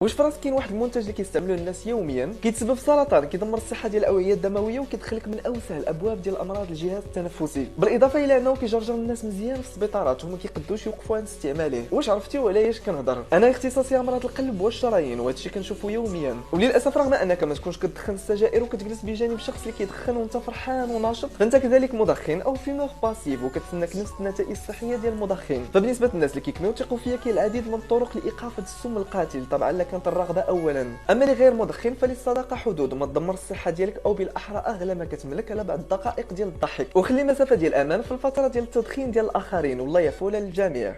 واش فراسك كاين واحد المنتج اللي كيستعملوه الناس يوميا كيتسبب في سرطان، كيدمر الصحه ديال الاوعيه الدمويه وكيدخلك من اوسع الابواب ديال الامراض الجهاز التنفسي، بالاضافه الى انه كيجرجر الناس مزيان في السبيطارات وما كيقدوش يوقفوا عن استعماله. واش عرفتي وعلاش كنهضر؟ انا اختصاصي امراض القلب والشرايين، وهذا الشيء كنشوفه يوميا. وللاسف رغم انك ما تكونش كتدخن السجائر وكتجلس بجانب شخص اللي كيدخن وانت فرحان وناشط، فانت كذلك مدخن او فيمور باسيف وكتسناك نفس النتائج الصحيه ديال المدخن. فبالنسبه للناس اللي كيكونوا يثقوا فيا كاين العديد من الطرق لايقاف السم القاتل، طبعا لا كانت الرغبه اولا. اما اللي غير مدخن فللصداقه حدود وما تدمر الصحه ديالك، او بالاحرى اغلى ما كتملك على بعض الدقائق ديال الضحك، وخلي مسافه ديال الامان في الفتره ديال التدخين ديال الاخرين، والله يعفو للجميع.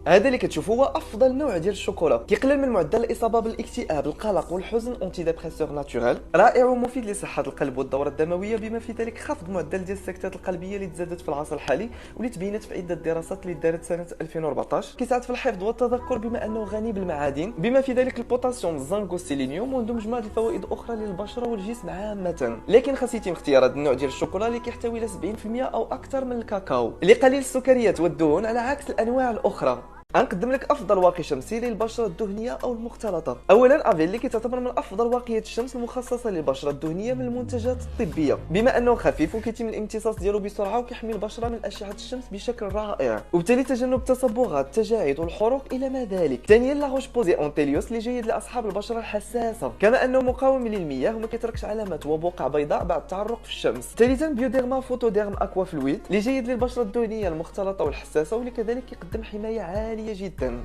هذا اللي كتشوفوا هو افضل نوع ديال الشوكولا، كيقلل من معدل الاصابه بالاكتئاب، القلق والحزن، اونتي ديبريسور ناتورال، رائع ومفيد لصحه القلب والدوره الدمويه، بما في ذلك خفض معدل ديال السكتات القلبيه اللي تزادت في العصر الحالي واللي تبينت في عده دراسات اللي دارت سنه 2014. كيساعد في الحفظ والتذكر بما انه غني بالمعادن، بما في ذلك البوتاسيوم، الزنك والسيلينيوم، وعنده مجموعه الفوائد اخرى للبشره والجسم عامه. لكن خاص يتم اختيار هذا النوع ديال الشوكولا اللي كيحتوي على 70% او اكثر من الكاكاو، اللي قليل السكريات والدهون على عكس الانواع الاخرى. غنقدم لك افضل واقي شمسي للبشره الدهنيه او المختلطه. اولا افيل اللي كتعتبر من افضل واقيات الشمس المخصصه للبشره الدهنيه من المنتجات الطبيه، بما انه خفيف وكيتم الامتصاص ديالو بسرعه وكيحمي البشره من اشعه الشمس بشكل رائع، وبالتالي تجنب التصبغات، التجاعيد والحروق الى ما ذلك. ثانيا لا روش بوزي اونتيليوس اللي جيد لاصحاب البشره الحساسه، كما انه مقاوم للمياه وما كيتركش علامات وبقع بيضاء بعد التعرق في الشمس. ثالثا بيوديرما فوتوديرم اكوا فلويد اللي جيد للبشره الدهنيه المختلطه والحساسه، واللي كذلك يقدم حمايه عاليه جدا.